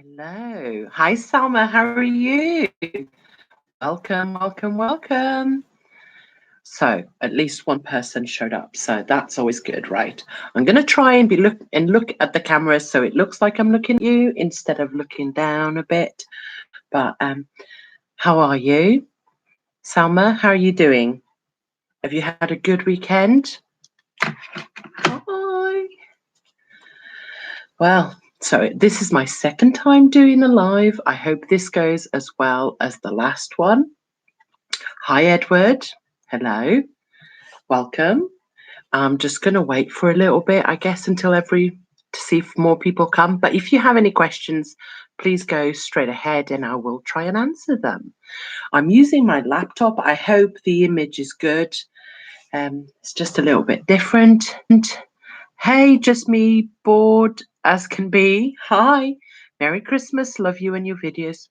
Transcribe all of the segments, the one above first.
Hello. Hi, Salma. How are you? Welcome, welcome, welcome. So at least one person showed up. So that's always good, right? I'm going to try and look at the camera so it looks like I'm looking at you instead of looking down a bit. But how are you? Salma, how are you doing? Have you had a good weekend? Hi. Well, so this is my second time doing a live. I hope this goes as well as the last one. Hi, Edward. Hello. Welcome. I'm just going to wait for a little bit, I guess, to see if more people come. But if you have any questions, please go straight ahead and I will try and answer them. I'm using my laptop. I hope the image is good. It's just a little bit different. And hey, just me, bored as can be. Hi. Merry Christmas. Love you and your videos.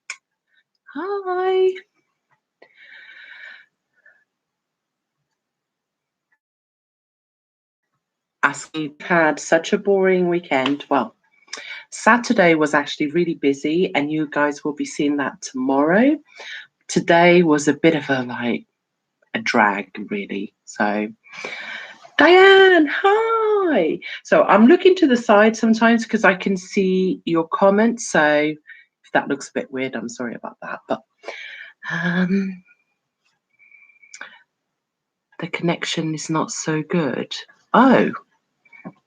Hi. Asking, had such a boring weekend. Well, Saturday was actually really busy, and you guys will be seeing that tomorrow. Today was a bit of a drag, really. So, Diane, hi. So I'm looking to the side sometimes because I can see your comments. So if that looks a bit weird, I'm sorry about that. But the connection is not so good. Oh.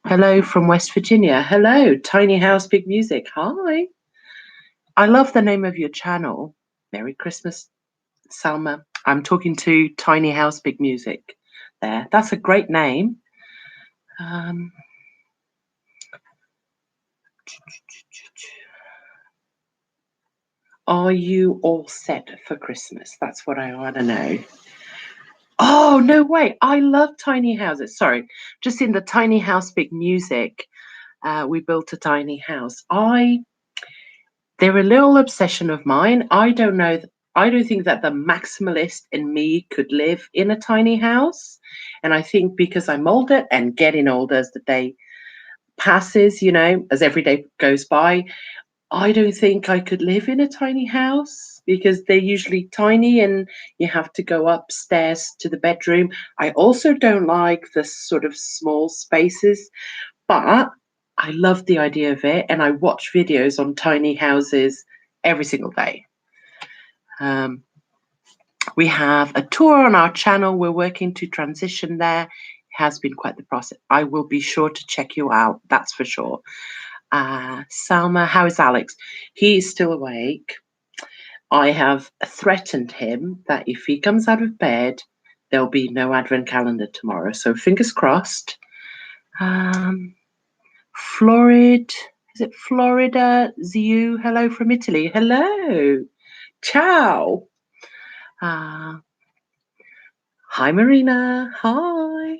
Hello from West Virginia. Hello, Tiny House Big Music. Hi. I love the name of your channel. Merry Christmas, Salma. I'm talking to Tiny House Big Music there. That's a great name. Are you all set for Christmas? That's what I want to know. Oh, no way. I love tiny houses. Sorry, just in the Tiny House Big Music, we built a tiny house. They're a little obsession of mine. I don't think that the maximalist in me could live in a tiny house. And I think because I'm older and getting older as the day passes, as every day goes by, I don't think I could live in a tiny house because they're usually tiny and you have to go upstairs to the bedroom. I also don't like the sort of small spaces, but I love the idea of it, and I watch videos on tiny houses every single day. We have a tour on our channel. We're working to transition there. It has been quite the process. I will be sure to check you out, that's for sure. Salma, how is Alex? He is still awake. I have threatened him that if he comes out of bed, there'll be no advent calendar tomorrow. So fingers crossed. Florida, is it Florida? Ziu, hello from Italy. Hello. Ciao. Hi, Marina. Hi.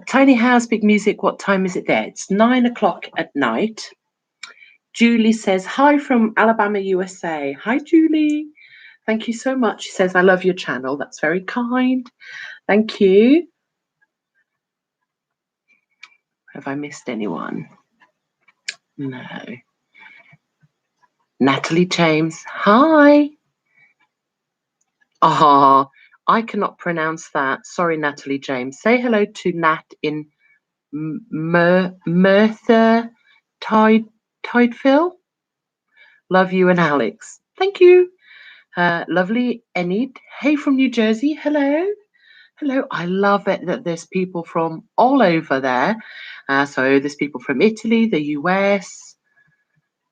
Tiny House, Big Music. What time is it there? It's 9 o'clock at night. Julie says, hi from Alabama, USA. Hi, Julie. Thank you so much. She says, I love your channel. That's very kind. Thank you. Have I missed anyone? No. Natalie James. Hi. I cannot pronounce that. Sorry, Natalie James. Say hello to Nat in Merthyr Tydfil. Love you and Alex. Thank you. Lovely Enid. Hey from New Jersey. Hello. Hello. I love it that there's people from all over there. So there's people from Italy, the US.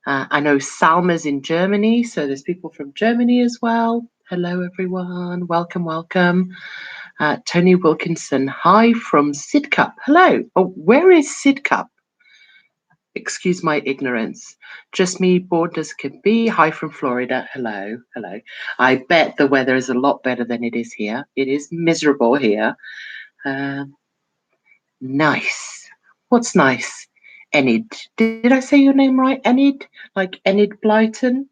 I know Salma's in Germany, so there's people from Germany as well. Hello, everyone. Welcome, welcome. Tony Wilkinson. Hi from Sidcup. Hello. Oh, where is Sidcup? Excuse my ignorance. Just me, bored as can be. Hi from Florida. Hello, hello. I bet the weather is a lot better than it is here. It is miserable here. Nice. What's nice? Enid. Did I say your name right? Enid? Like Enid Blyton?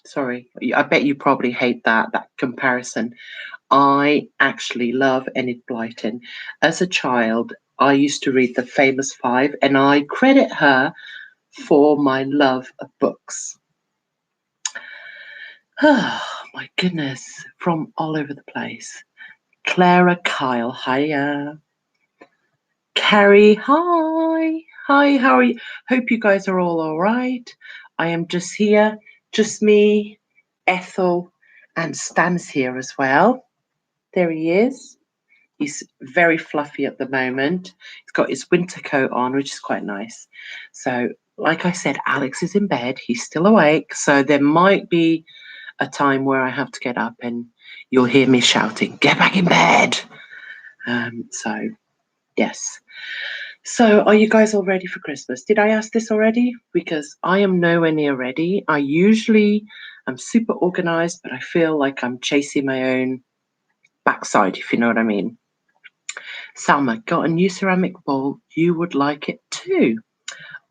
Sorry. I bet you probably hate that comparison. I actually love Enid Blyton. As a child, I used to read The Famous Five, and I credit her for my love of books. Oh, my goodness. From all over the place. Clara, Kyle, hiya. Carrie, hi. Hi, how are you? Hope you guys are all right. I am just here, just me, Ethel, and Stan's here as well. There he is. He's very fluffy at the moment. He's got his winter coat on, which is quite nice. So, like I said, Alex is in bed. He's still awake. So there might be a time where I have to get up and you'll hear me shouting, "Get back in bed!" So, yes. So, are you guys all ready for Christmas? Did I ask this already? Because I am nowhere near ready. I'm super organized, but I feel like I'm chasing my own backside, if you know what I mean. Salma, got a new ceramic bowl. You would like it too.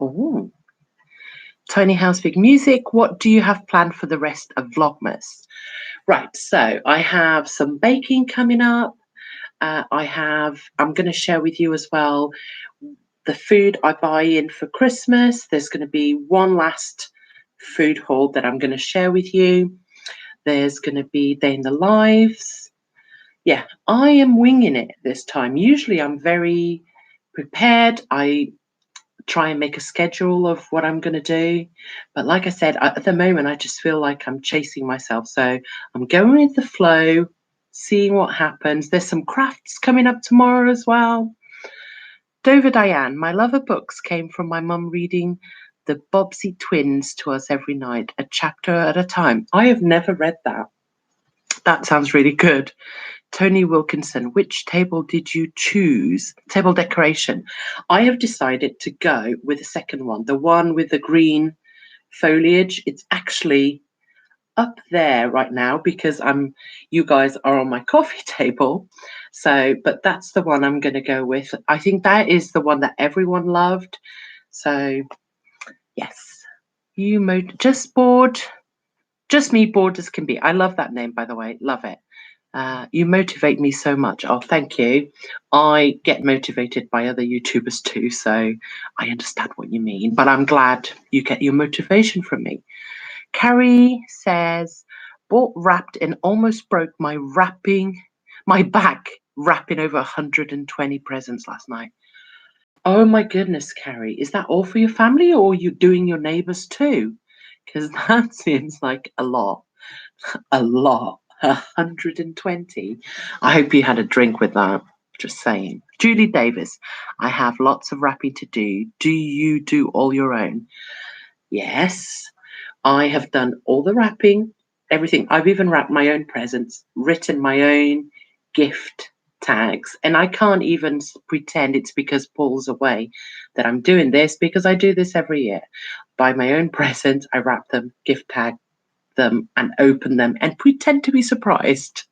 Oh, Tiny House Big Music. What do you have planned for the rest of Vlogmas? Right, so I have some baking coming up. I'm going to share with you as well the food I buy in for Christmas. There's going to be one last food haul that I'm going to share with you. There's going to be Day in the Lives. Yeah, I am winging it this time. Usually I'm very prepared. I try and make a schedule of what I'm going to do. But like I said, at the moment, I just feel like I'm chasing myself. So I'm going with the flow, seeing what happens. There's some crafts coming up tomorrow as well. Dover Diane, my love of books came from my mum reading the Bobbsey Twins to us every night, a chapter at a time. I have never read that. That sounds really good. Tony Wilkinson, which table did you choose? Table decoration. I have decided to go with the second one, the one with the green foliage. It's actually up there right now because you guys are on my coffee table. So, but that's the one I'm going to go with. I think that is the one that everyone loved. So, yes. Just bored. Just me, bored as can be. I love that name, by the way. Love it. You motivate me so much. Oh, thank you. I get motivated by other YouTubers too, so I understand what you mean. But I'm glad you get your motivation from me. Carrie says, bought wrapped and almost broke my back wrapping over 120 presents last night. Oh my goodness, Carrie. Is that all for your family or are you doing your neighbors too? Because that seems like a lot. A lot. 120. I hope you had a drink with that. Just saying. Julie Davis, I have lots of wrapping to do. Do you do all your own? Yes. I have done all the wrapping, everything. I've even wrapped my own presents, written my own gift tags. And I can't even pretend it's because Paul's away that I'm doing this because I do this every year. Buy my own presents, I wrap them, gift tag them and open them and pretend to be surprised.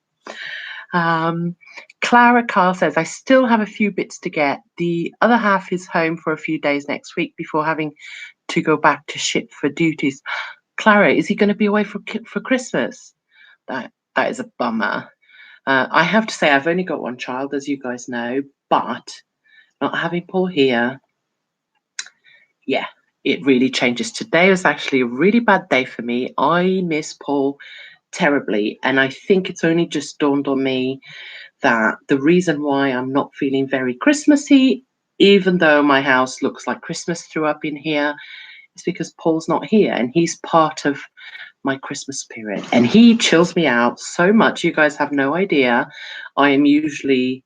Clara Carl says, I still have a few bits to get. The other half is home for a few days next week before having to go back to ship for duties. Clara, is he going to be away for Christmas? That is a bummer. I have to say, I've only got one child, as you guys know, but not having Paul here, yeah, it really changes. Today was actually a really bad day for me. I miss Paul terribly, and I think it's only just dawned on me that the reason why I'm not feeling very Christmassy, even though my house looks like Christmas threw up in here, is because Paul's not here, and he's part of my Christmas period, and he chills me out so much. You guys have no idea. I am usually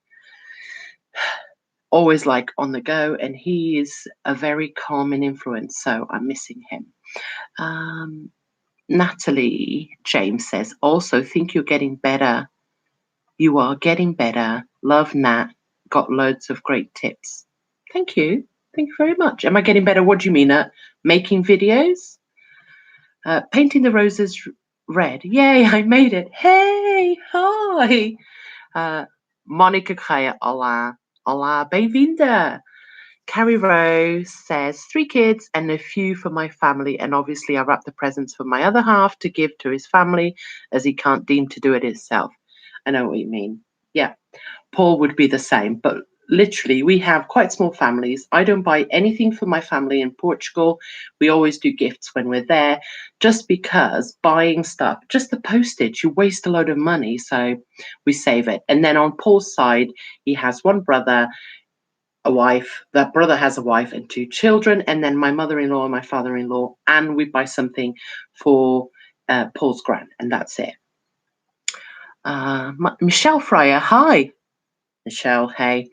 always like on the go, and he is a very calming influence, so I'm missing him. Natalie James says, also think you're getting better. You are getting better. Love, Nat. Got loads of great tips. Thank you. Thank you very much. Am I getting better? What do you mean? Making videos? Painting the roses red. Yay, I made it. Hey, hi. Monica Kaya, olá. Olá, bem-vinda. Carrie Rose says, 3 kids and a few for my family. And obviously I wrap the presents for my other half to give to his family as he can't deem to do it himself. I know what you mean. Yeah, Paul would be the same. But literally, we have quite small families. I don't buy anything for my family in Portugal. We always do gifts when we're there, just because buying stuff, just the postage, you waste a lot of money. So we save it. And then on Paul's side, he has one brother, a wife. That brother has a wife and two children. And then my mother-in-law and my father-in-law. And we buy something for Paul's gran, and that's it. Michelle Fryer, hi. Michelle, hey.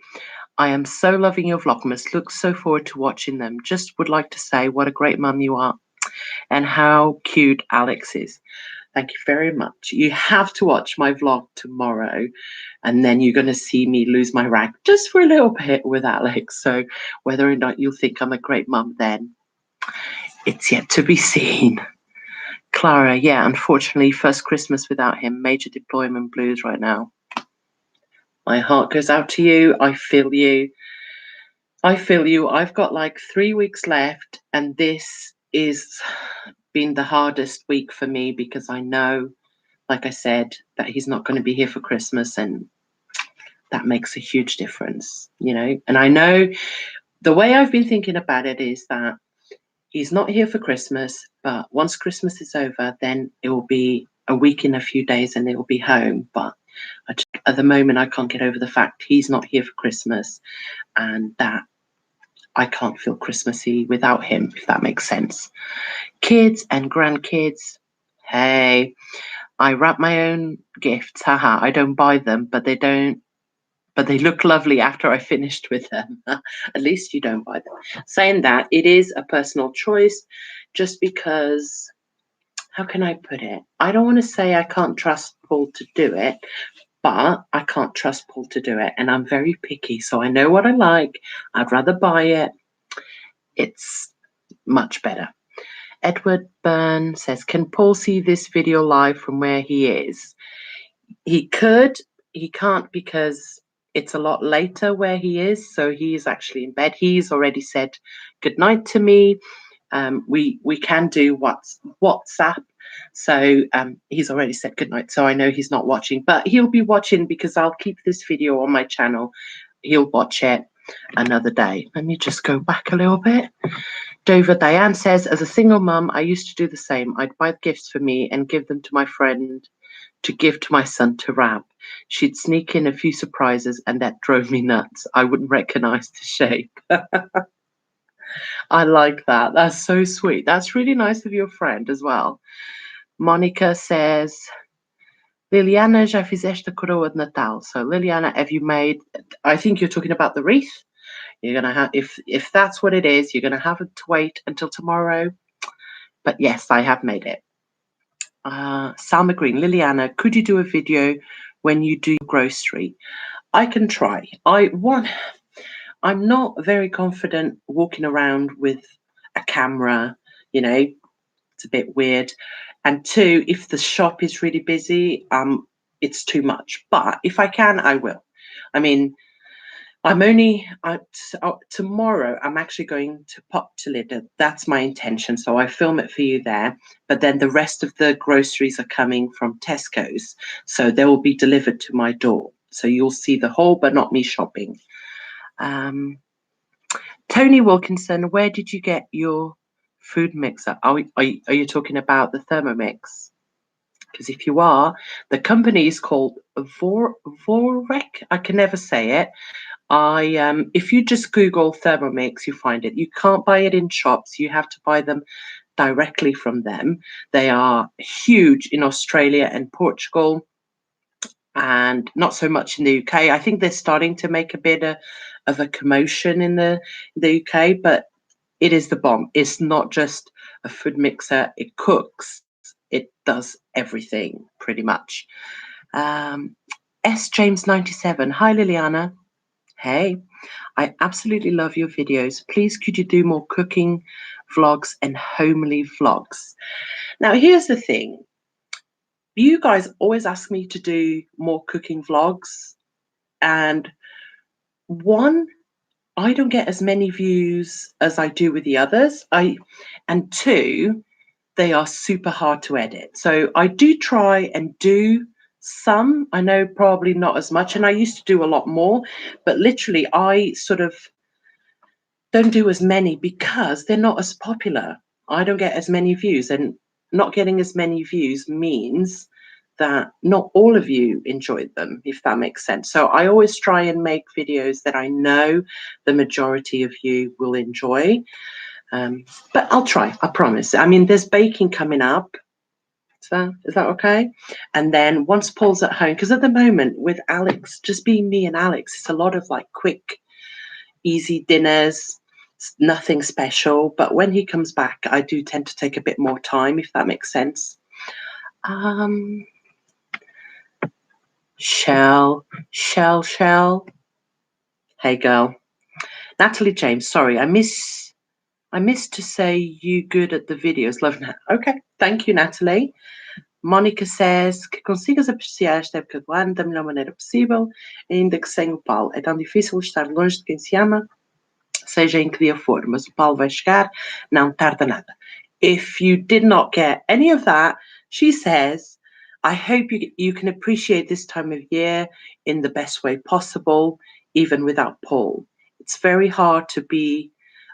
I am so loving your Vlogmas. Look so forward to watching them. Just would like to say what a great mum you are and how cute Alex is. Thank you very much. You have to watch my vlog tomorrow, and then you're going to see me lose my rag just for a little bit with Alex. So whether or not you'll think I'm a great mum then, it's yet to be seen. Clara, yeah, unfortunately, first Christmas without him. Major deployment blues right now. My heart goes out to you. I feel you. I feel you. I've got like 3 weeks left, and this is been the hardest week for me because I know, like I said, that he's not going to be here for Christmas, and that makes a huge difference, you know. And I know the way I've been thinking about it is that he's not here for Christmas, but once Christmas is over, then it will be a week in a few days and it will be home. But at the moment, I can't get over the fact he's not here for Christmas, and that I can't feel Christmassy without him, if that makes sense. Kids and grandkids, hey, I wrap my own gifts. Haha, I don't buy them, but they look lovely after I finished with them. At least you don't buy them. Saying that, it is a personal choice, just because, how can I put it? I don't want to say I can't trust Paul to do it, but I can't trust Paul to do it. And I'm very picky, so I know what I like. I'd rather buy it. It's much better. Edward Byrne says, can Paul see this video live from where he is? He could. He can't because it's a lot later where he is. So he is actually in bed. He's already said good night to me. We can do WhatsApp. So he's already said good night. So I know he's not watching, but he'll be watching because I'll keep this video on my channel. He'll watch it another day. Let me just go back a little bit. Dover Diane says, as a single mum, I used to do the same. I'd buy gifts for me and give them to my friend to give to my son to wrap. She'd sneak in a few surprises, and that drove me nuts. I wouldn't recognize the shape. I like that. That's so sweet. That's really nice of your friend as well. Monica says, Liliana, já fizeste a coroa de Natal. So Liliana, have you made, I think you're talking about the wreath. You're going to have, if that's what it is, you're going to have to wait until tomorrow. But yes, I have made it. Salma Green, Liliana, could you do a video when you do grocery? I can try. I'm not very confident walking around with a camera, you know, it's a bit weird. And two, if the shop is really busy, it's too much. But if I can, I will. I mean, I'm only tomorrow. I'm actually going to pop to Lidl. That's my intention. So I film it for you there. But then the rest of the groceries are coming from Tesco's, so they will be delivered to my door. So you'll see the haul, but not me shopping. Tony Wilkinson, where did you get your food mixer? Are you talking about the Thermomix? Because if you are, the company is called Vorek. I can never say it. If you just Google Thermomix, you find it. You can't buy it in shops. You have to buy them directly from them. They are huge in Australia and Portugal, and not so much in the UK. I think they're starting to make a bit of a commotion in the UK, but it is the bomb. It's not just a food mixer. It cooks. It does everything pretty much. S James 97. Hi Liliana. Hey, I absolutely love your videos. Please could you do more cooking vlogs and homely vlogs? Now here's the thing. You guys always ask me to do more cooking vlogs, and one, I don't get as many views as I do with the others. And two, they are super hard to edit. So I do try and do some. I know probably not as much, and I used to do a lot more, but literally I sort of don't do as many because they're not as popular. I don't get as many views, and not getting as many views means that not all of you enjoyed them, if that makes sense. So I always try and make videos that I know the majority of you will enjoy. But I'll try, I promise. I mean, there's baking coming up. Is that okay? And then once Paul's at home, because at the moment with Alex, just being me and Alex, it's a lot of like quick, easy dinners, nothing special. But when he comes back, I do tend to take a bit more time, if that makes sense. Shell. Hey girl. Natalie James, sorry, I missed to say you good at the videos. Love that. Okay, thank you, Natalie. Mónica says que consigas apreciar esta época do ano da melhor maneira possível, ainda que sem o Paulo. É tão difícil estar longe de quem se ama, seja em que dia for, mas o Paulo vai chegar, não tarda nada. If you did not get any of that, she says, I hope you can appreciate this time of year in the best way possible, even without Paul. It's very hard to be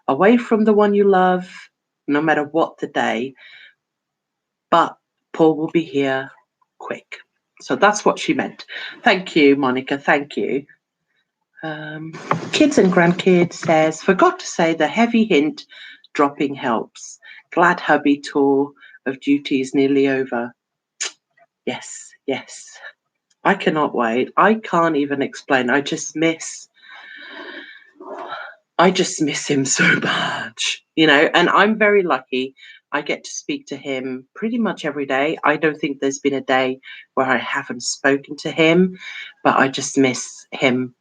away from the one you love, no matter what the day, but Paul will be here quick. So that's what she meant. Thank you, Monica. Thank you. Kids and grandkids says, forgot to say the heavy hint, dropping helps. Glad hubby tour of duty is nearly over. Yes, yes. I cannot wait. I can't even explain. I just miss him so much, you know, and I'm very lucky. I get to speak to him pretty much every day. I don't think there's been a day where I haven't spoken to him, but I just miss him,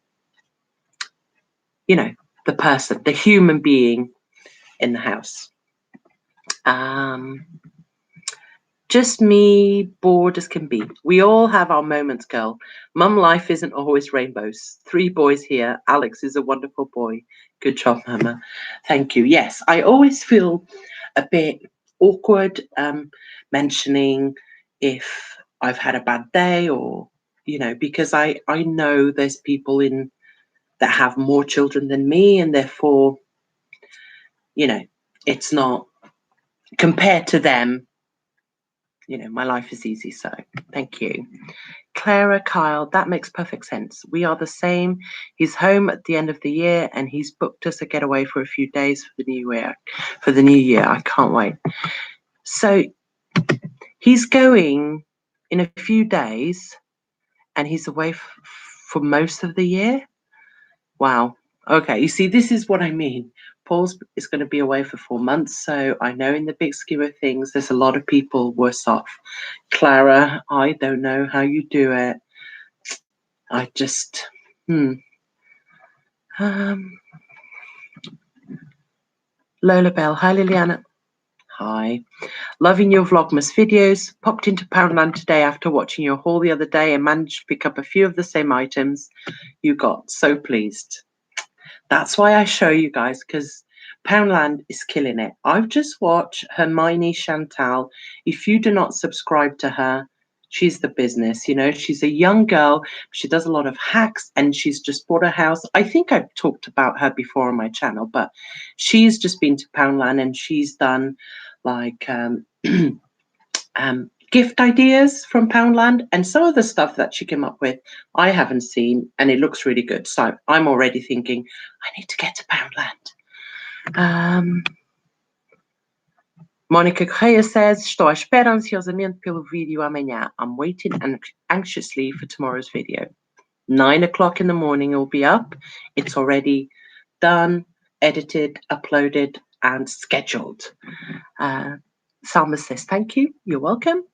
you know, the person, the human being in the house. Just me, bored as can be. We all have our moments, girl. Mum life isn't always rainbows. 3 boys here. Alex is a wonderful boy. Good job, Mama. Thank you. Yes, I always feel a bit awkward mentioning if I've had a bad day, or, you know, because I know there's people that have more children than me, and therefore, you know, it's not compared to them. You know, my life is easy, so thank you. Clara, Kyle, that makes perfect sense. We are the same. He's home at the end of the year, and he's booked us a getaway for a few days for the new year. I can't wait. So he's going in a few days, and he's away for most of the year. Wow. Okay, you see, this is what I mean. Paul is going to be away for 4 months, so I know in the big scheme of things, there's a lot of people worse off. Clara, I don't know how you do it. I just, Lola Bell, hi Liliana. Hi. Loving your Vlogmas videos. Popped into Poundland today after watching your haul the other day and managed to pick up a few of the same items you got. So pleased. That's why I show you guys, because Poundland is killing it. I've just watched Hermione Chantal. If you do not subscribe to her, she's the business. You know, she's a young girl. She does a lot of hacks, and she's just bought a house. I think I've talked about her before on my channel, but she's just been to Poundland, and she's done like gift ideas from Poundland, and some of the stuff that she came up with I haven't seen, and it looks really good. So I'm already thinking I need to get to Poundland. Monica Correia says, estou à espera ansiosamente pelo vídeo amanhã. I'm waiting anxiously for tomorrow's video. 9 o'clock in the morning it will be up. It's already done, edited, uploaded, and scheduled. Salma says, thank you. You're welcome.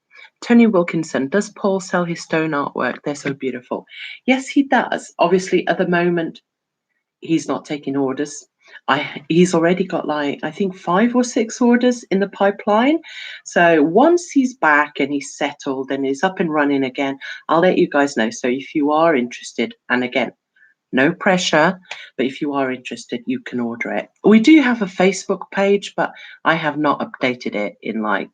Tony Wilkinson, does Paul sell his stone artwork? They're so beautiful. Yes, he does. Obviously, at the moment, he's not taking orders. He's already got like, I think 5 or 6 orders in the pipeline. So once he's back and he's settled and he's up and running again, I'll let you guys know. So if you are interested, and again, no pressure, but if you are interested, you can order it. We do have a Facebook page, but I have not updated it in like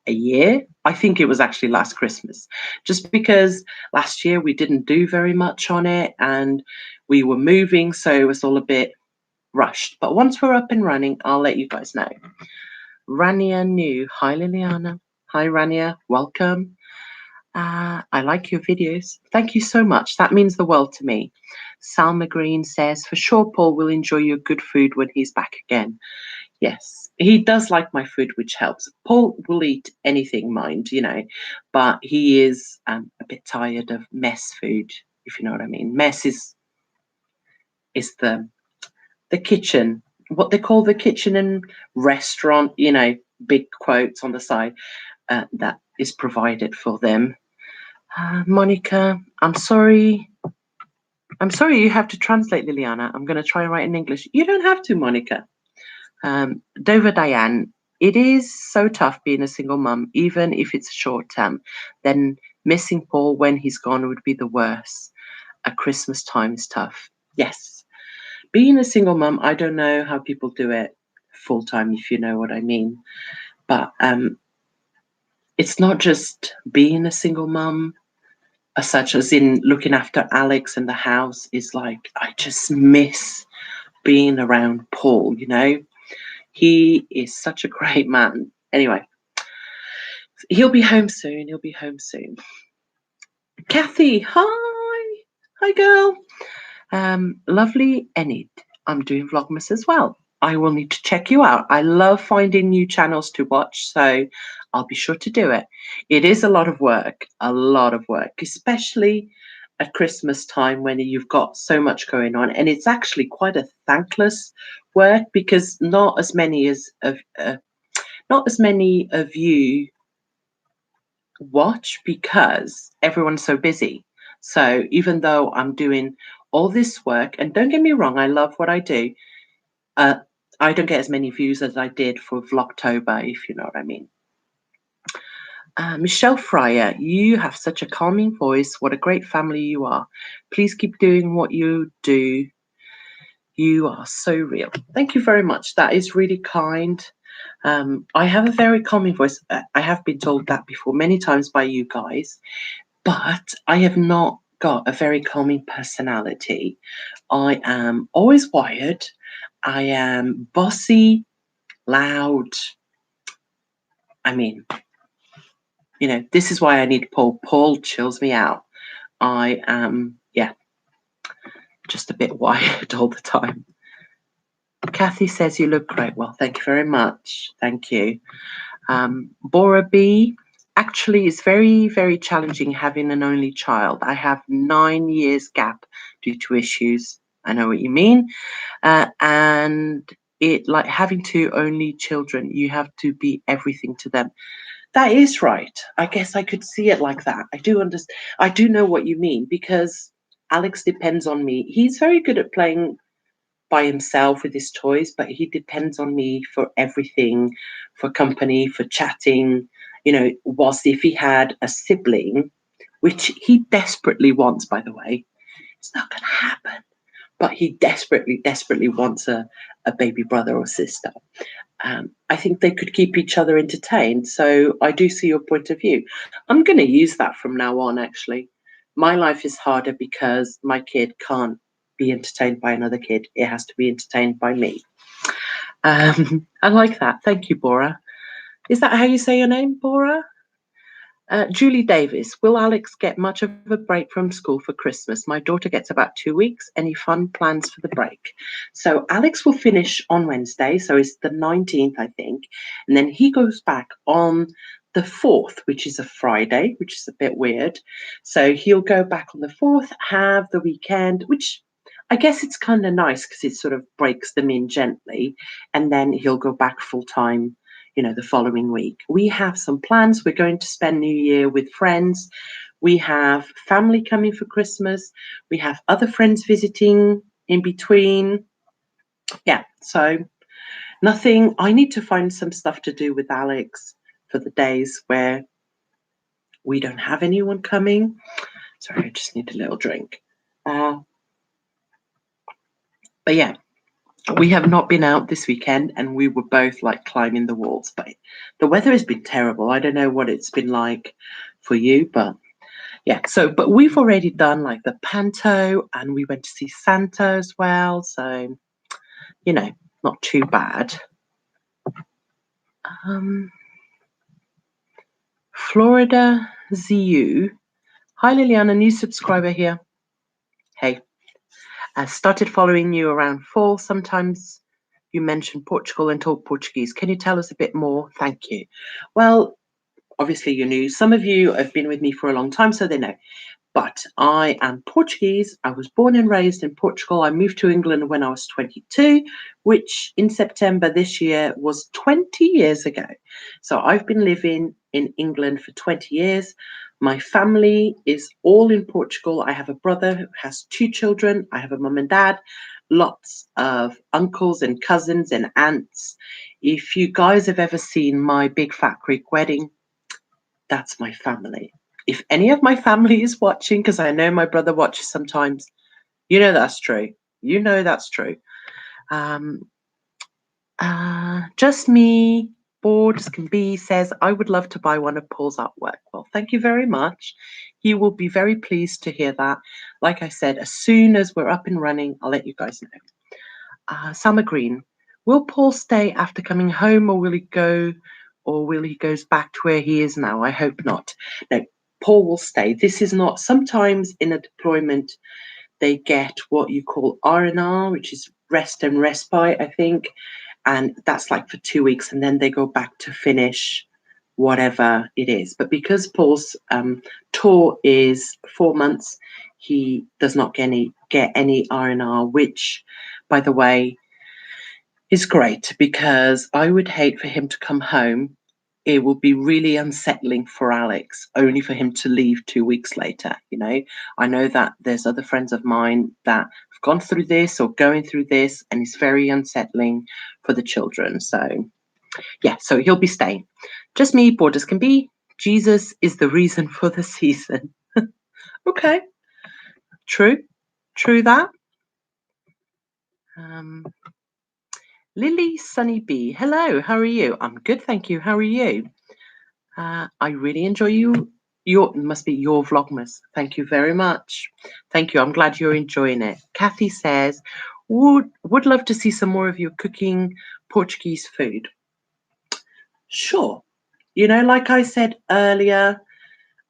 a year. I think it was actually last Christmas, just because last year we didn't do very much on it and we were moving, so it was all a bit rushed. But once we're up and running, I'll let you guys know. Rania new. Hi, Liliana. Hi, Rania. Welcome. I like your videos. Thank you so much. That means the world to me. Salma Green says, for sure, Paul will enjoy your good food when he's back again. Yes, he does like my food, which helps. Paul will eat anything, mind, but he is a bit tired of mess food, if you know what I mean. Mess is the kitchen, what they call the kitchen and restaurant, big quotes on the side, that is provided for them. Monica, I'm sorry you have to translate, Liliana. I'm going to try and write in English. You don't have to, Monica. Dover Diane, it is so tough being a single mum, even if it's short term. Then missing Paul when he's gone would be the worst. At Christmas time is tough. Yes. Being a single mum, I don't know how people do it full time, if you know what I mean. But it's not just being a single mum, as such as in looking after Alex and the house. Is like, I just miss being around Paul, He is such a great man. Anyway, he'll be home soon. Kathy, hi. Hi, girl. Lovely Enid. I'm doing Vlogmas as well. I will need to check you out. I love finding new channels to watch, so I'll be sure to do it. It is a lot of work, especially at Christmas time when you've got so much going on. And it's actually quite a thankless work because not as many of you watch because everyone's so busy. So even though I'm doing all this work, and don't get me wrong, I love what I do, I don't get as many views as I did for Vlogtober, if you know what I mean. Michelle Fryer, you have such a calming voice. What a great family you are. Please keep doing what you do. You are so real. Thank you very much. That is really kind. I have a very calming voice. I have been told that before many times by you guys, but I have not got a very calming personality. I am always wired. I am bossy, loud. I mean, this is why I need Paul. Paul chills me out. I am, just a bit wired all the time. Kathy says you look great. Well, thank you very much. Thank you. Bora B, actually, it's very, very challenging having an only child. I have 9 years gap due to issues. I know what you mean. And it, like having two only children, you have to be everything to them. That is right. I guess I could see it like that. I do understand. I do know what you mean because Alex depends on me. He's very good at playing by himself with his toys, but he depends on me for everything, for company, for chatting. Whilst if he had a sibling, which he desperately wants, by the way, it's not going to happen. But he desperately, desperately wants a baby brother or sister. I think they could keep each other entertained. So I do see your point of view. I'm going to use that from now on, actually. My life is harder because my kid can't be entertained by another kid. It has to be entertained by me. I like that. Thank you, Bora. Is that how you say your name, Bora? Julie Davis, will Alex get much of a break from school for Christmas? My daughter gets about 2 weeks. Any fun plans for the break? So Alex will finish on Wednesday, so it's the 19th, I think. And then he goes back on the 4th, which is a Friday, which is a bit weird. So he'll go back on the 4th, have the weekend, which I guess it's kind of nice because it sort of breaks them in gently. And then he'll go back full time the following week. We have some plans. We're going to spend New Year with friends. We have family coming for Christmas. We have other friends visiting in between. Yeah, so nothing. I need to find some stuff to do with Alex for the days where we don't have anyone coming. Sorry, I just need a little drink. But yeah, We have not been out this weekend, and we were both like climbing the walls. But the weather has been terrible. I don't know what it's been like for you, but yeah. So, but we've already done like the panto, and we went to see Santa as well. So, you know, not too bad. Florida ZU. Hi Liliana, new subscriber here. Hey, I started following you around fall. Sometimes you mention Portugal and talk Portuguese. Can you tell us a bit more? Thank you. Well, obviously you knew. Some of you have been with me for a long time, so they know. But I am Portuguese. I was born and raised in Portugal. I moved to England when I was 22, which in September this year was 20 years ago. So I've been living in England for 20 years. My family is all in Portugal. I have a brother who has 2 children. I have a mum and dad, lots of uncles and cousins and aunts. If you guys have ever seen my big fat Greek wedding, that's my family. If any of my family is watching, because I know my brother watches sometimes, you know that's true. You know that's true. Just me, bored as can be, says, I would love to buy one of Paul's artwork. Well, thank you very much. He will be very pleased to hear that. Like I said, as soon as we're up and running, I'll let you guys know. Summer Green, will Paul stay after coming home, or will he goes back to where he is now? I hope not. No, Paul will stay. This is not, sometimes in a deployment, they get what you call R&R, which is rest and respite, I think. And that's like for 2 weeks, and then they go back to finish whatever it is. But because Paul's tour is 4 months, he does not get any R&R, which, by the way, is great, because I would hate for him to come home. It would be really unsettling for Alex, only for him to leave 2 weeks later. I know that there's other friends of mine that have gone through this or going through this, and it's very unsettling for the children. So yeah, so he'll be staying. Just me, bored as can be. Jesus is the reason for the season. Okay, true that. Lily Sunny B, hello, how are you? I'm good, thank you. How are you? I really enjoy your must be your Vlogmas. Thank you very much. Thank you. I'm glad you're enjoying it. Kathy says, would love to see some more of you cooking Portuguese food. Sure. Like I said earlier,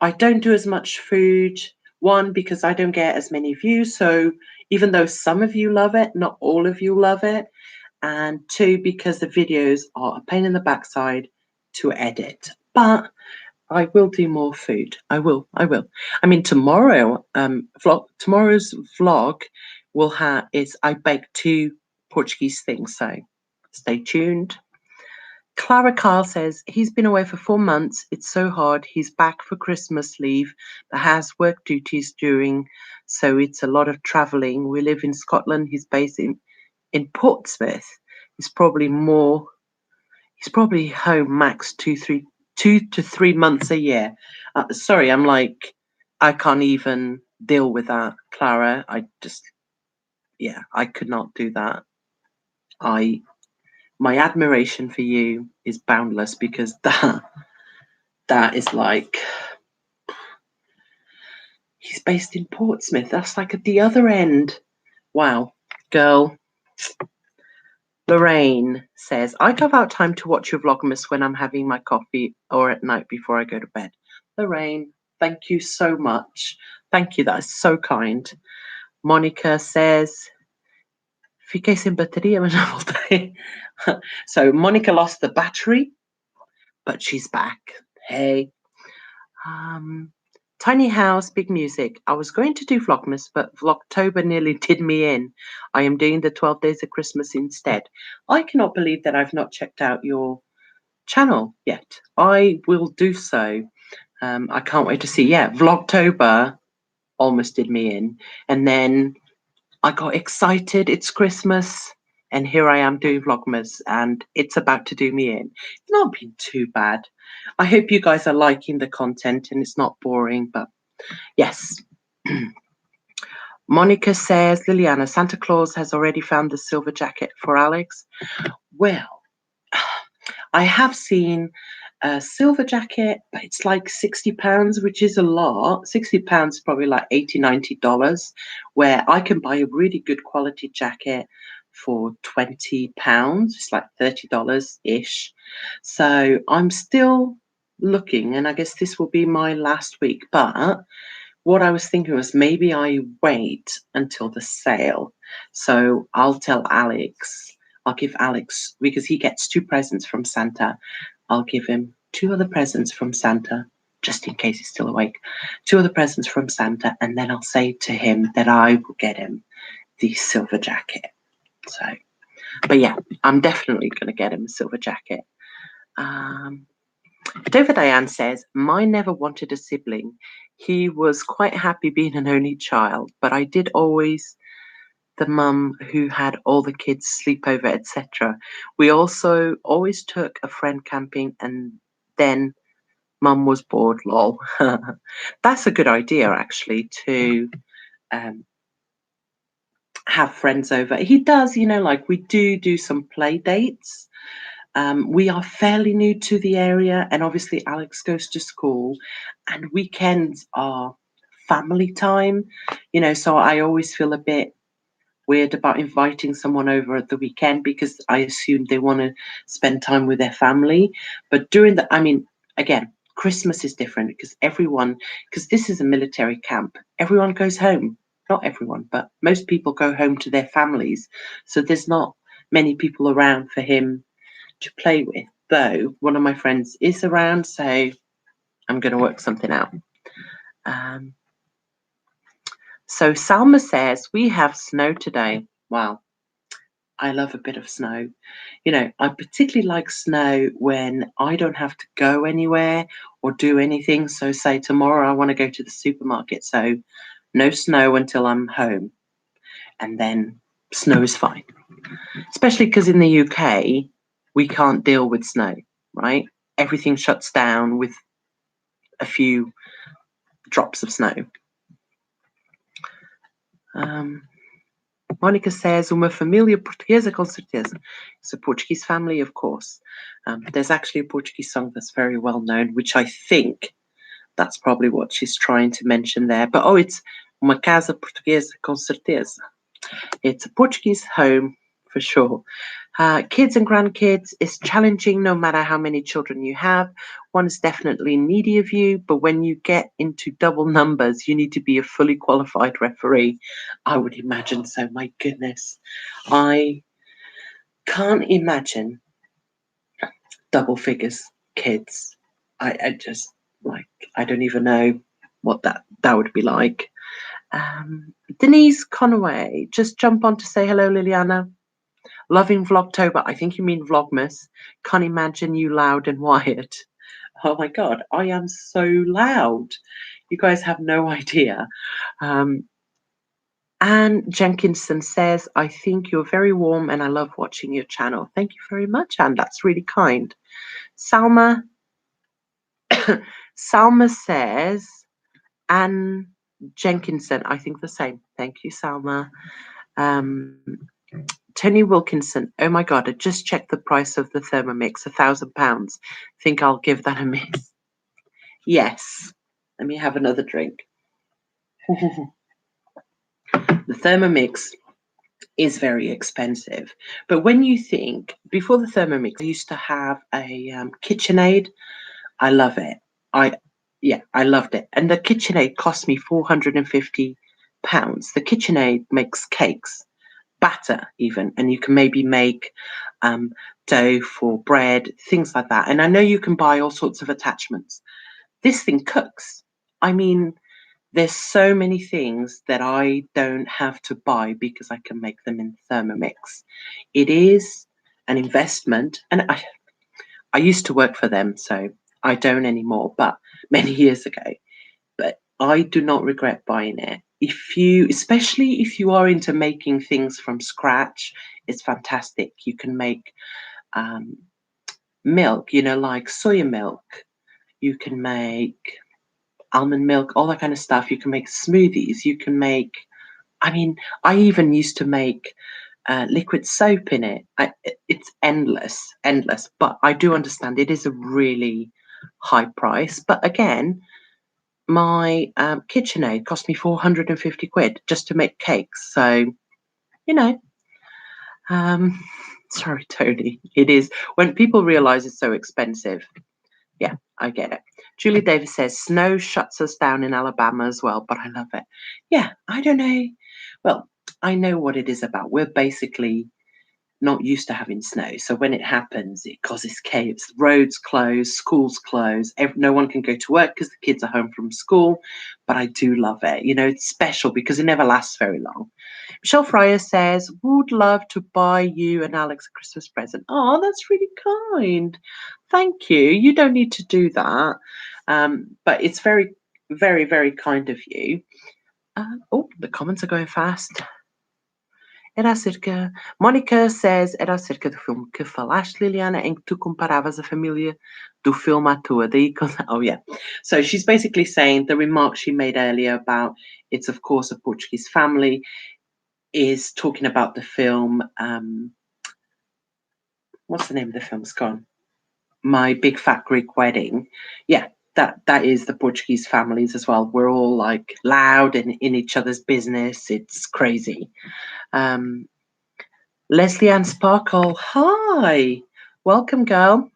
I don't do as much food. One, because I don't get as many views. So even though some of you love it, not all of you love it. And 2, because the videos are a pain in the backside to edit. But I will do more food. I will. I mean, tomorrow's vlog will have I baked 2 Portuguese things, so stay tuned. Clara Kyle says he's been away for 4 months. It's so hard. He's back for Christmas leave, but has work duties during, so it's a lot of traveling. We live in Scotland. He's based in Portsmouth. He's probably home max 2 to 3 months a year. Sorry, I'm like, I can't even deal with that, Clara. I could not do that. My admiration for you is boundless, because that is like, he's based in Portsmouth. That's like at the other end. Wow, girl. Lorraine says, I carve out time to watch your Vlogmas when I'm having my coffee or at night before I go to bed. Lorraine, thank you so much. Thank you. That is so kind. Monica says, fiquei sem bateria, mas não voltei. So Monica lost the battery, but she's back. Hey. Tiny house, big music. I was going to do Vlogmas, but Vlogtober nearly did me in. I am doing the 12 days of Christmas instead. I cannot believe that I've not checked out your channel yet. I will do so. I can't wait to see. Yeah, Vlogtober almost did me in. And then I got excited. It's Christmas. And here I am doing Vlogmas, and it's about to do me in. It's not been too bad. I hope you guys are liking the content and it's not boring, but yes. Monica says, Liliana, Santa Claus has already found the silver jacket for Alex. Well, I have seen a silver jacket, but it's like £60, which is a lot. £60 probably like $80, $90, where I can buy a really good quality jacket for £20. It's like $30-ish. So I'm still looking, and I guess this will be my last week. But what I was thinking was maybe I wait until the sale. So I'll tell Alex, I'll give Alex, because he gets 2 presents from Santa. I'll give him 2 other presents from Santa, just in case he's still awake. 2 other presents from Santa, and then I'll say to him that I will get him the silver jacket. So, but yeah, I'm definitely going to get him a silver jacket. David Diane says, mine never wanted a sibling. He was quite happy being an only child, but I did always the mum who had all the kids sleep over, etc. We also always took a friend camping, and then mum was bored, lol. That's a good idea, actually, to have friends over. He does, like we do some play dates. We are fairly new to the area, and obviously Alex goes to school, and weekends are family time, so I always feel a bit weird about inviting someone over at the weekend because I assume they want to spend time with their family. But again, Christmas is different because this is a military camp. Everyone goes home. Not everyone, but most people go home to their families. So there's not many people around for him to play with, though one of my friends is around, so I'm going to work something out. So Salma says, we have snow today. Wow, I love a bit of snow. I particularly like snow when I don't have to go anywhere or do anything. So say tomorrow I want to go to the supermarket, so no snow until I'm home, and then snow is fine. Especially because in the UK, we can't deal with snow, right? Everything shuts down with a few drops of snow. Monica says, uma família portuguesa, com certeza. It's a Portuguese family, of course. There's actually a Portuguese song that's very well known, which I think that's probably what she's trying to mention there. But it's uma casa portuguesa, com certeza. It's a Portuguese home for sure. Kids and grandkids is challenging no matter how many children you have. One is definitely needy of you, but when you get into double numbers, you need to be a fully qualified referee. I would imagine so. My goodness. I can't imagine double figures kids. I just, I don't even know what that would be like. Denise Conway, just jump on to say hello, Liliana. Loving Vlogtober. I think you mean Vlogmas. Can't imagine you loud and wired. Oh my God, I am so loud. You guys have no idea. Anne Jenkinson says, I think you're very warm and I love watching your channel. Thank you very much, Anne. That's really kind. Salma says, Anne Jenkinson, I think the same. Thank you, Salma. Tony Wilkinson, oh my God, I just checked the price of the Thermomix, £1,000. Think I'll give that a miss. Yes. Let me have another drink. The Thermomix is very expensive. But when you think, before the Thermomix, I used to have a KitchenAid. I love it. I loved it. And the KitchenAid cost me £450. The KitchenAid makes cakes, batter even, and you can maybe make dough for bread, things like that. And I know you can buy all sorts of attachments. This thing cooks. I mean, there's so many things that I don't have to buy because I can make them in Thermomix. It is an investment, and I used to work for them, so I don't anymore, but many years ago. But I do not regret buying it. Especially if you are into making things from scratch, it's fantastic. You can make milk, like soya milk. You can make almond milk, all that kind of stuff. You can make smoothies. You can make I mean, I even used to make liquid soap in it. It's endless, endless. But I do understand it is a really high price. But again, my KitchenAid cost me 450 quid just to make cakes. So, you know, um, sorry, Tony. It is when people realize it's so expensive. Yeah, I get it. Julie Davis says snow shuts us down in Alabama as well, but I love it. Yeah, I don't know. Well, I know what it is about. We're basically not used to having snow. So when it happens, it causes chaos. Roads close, schools close. No one can go to work because the kids are home from school. But I do love it. You know, it's special because it never lasts very long. Michelle Fryer says, would love to buy you and Alex a Christmas present. Oh, that's really kind. Thank you. You don't need to do that. But it's very, very, very kind of you. Oh, the comments are going fast. Era acerca. Mónica says, era acerca do filme que falaste, Liliana, em que tu comparavas a família do filme à tua. Daí, oh, yeah. So she's basically saying the remark she made earlier about it's, of course, a Portuguese family is talking about the film. What's the name of the film? It's gone. My Big Fat Greek Wedding. Yeah, that is the Portuguese families as well. We're all like loud and in each other's business. It's crazy. Leslie Ann Sparkle, hi. Welcome, girl.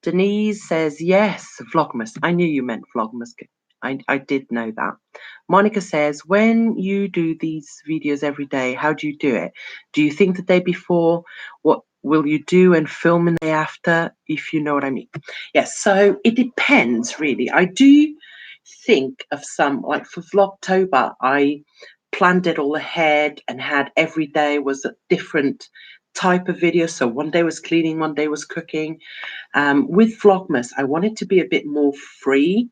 Denise says, yes, Vlogmas. I knew you meant Vlogmas. I did know that. Monica says, when you do these videos every day, how do you do it? Do you think the day before? What will you do and film in the day after, if you know what I mean? Yes, so it depends, really. I do think of some, like for Vlogtober, I planned it all ahead and had every day was a different type of video. So one day was cleaning, one day was cooking. With Vlogmas, I want it to be a bit more free.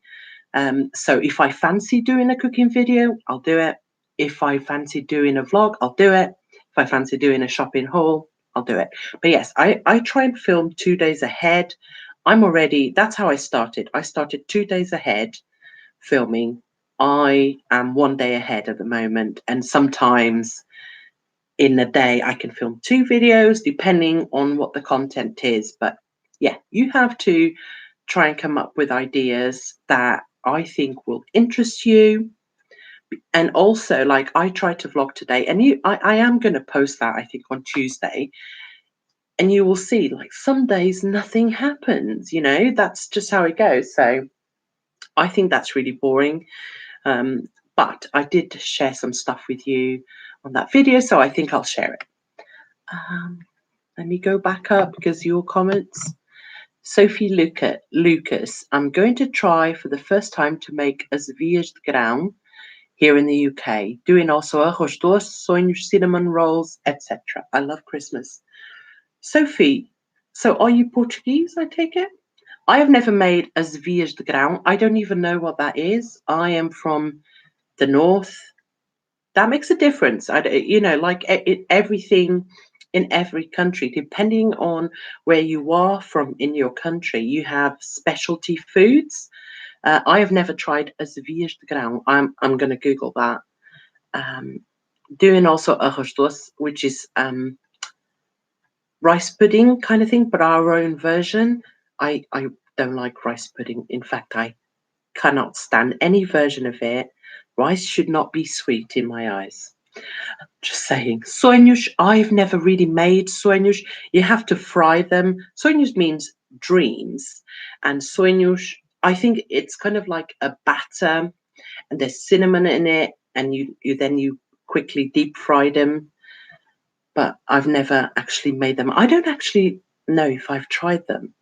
So if I fancy doing a cooking video, I'll do it. If I fancy doing a vlog, I'll do it. If I fancy doing a shopping haul, I'll do it. But yes, I try and film 2 days ahead. That's how I started. I started 2 days ahead filming. I am 1 day ahead at the moment. And sometimes in a day, I can film 2 videos depending on what the content is. But yeah, you have to try and come up with ideas that I think will interest you. And also, like I tried to vlog today, and I am going to post that, I think, on Tuesday. And you will see, like, some days nothing happens, you know, that's just how it goes. So I think that's really boring. But I did share some stuff with you on that video, so I think I'll share it. Let me go back up because your comments. Sophie Lucas, I'm going to try for the first time to make as vias de grão here in the UK, doing also arroz doce, sonhos, cinnamon rolls, etc. I love Christmas. Sophie, so are you Portuguese, I take it? I have never made as vias de grão. I don't even know what that is. I am from the north. That makes a difference. You know, like everything in every country, depending on where you are from in your country, you have specialty foods. I have never tried as vias de grão. I'm going to Google that. Doing also arroz doce, which is rice pudding kind of thing, but our own version. I don't like rice pudding. In fact, I cannot stand any version of it. Rice should not be sweet in my eyes. Just saying. Sonhos, I've never really made sonhos. You have to fry them. Sonhos means dreams. And sonhos, I think it's kind of like a batter and there's cinnamon in it. And you quickly deep fry them. But I've never actually made them. I don't actually know if I've tried them.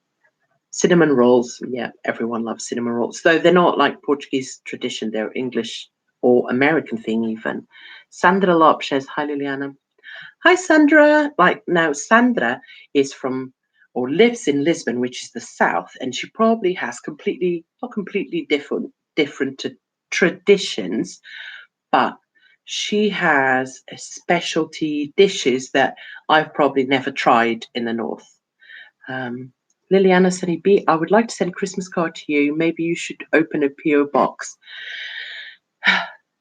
Cinnamon rolls, yeah, everyone loves cinnamon rolls. Though they're not like Portuguese tradition, they're English or American thing even. Sandra Lop says, hi, Liliana. Hi, Sandra. Like now, Sandra is from or lives in Lisbon, which is the south, and she probably has not completely different traditions, but she has a specialty dishes that I've probably never tried in the north. Liliana said, B, I would like to send a Christmas card to you. Maybe you should open a PO box.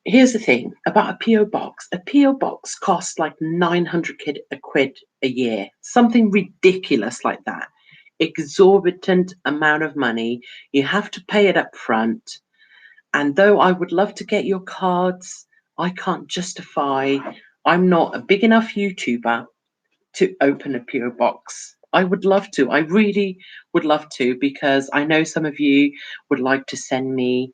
here's the thing about a PO box. A PO box costs like 900 quid a year, something ridiculous like that. Exorbitant amount of money. You have to pay it up front. And though I would love to get your cards, I can't justify. I'm not a big enough YouTuber to open a PO box. I would love to. I really would love to, because I know some of you would like to send me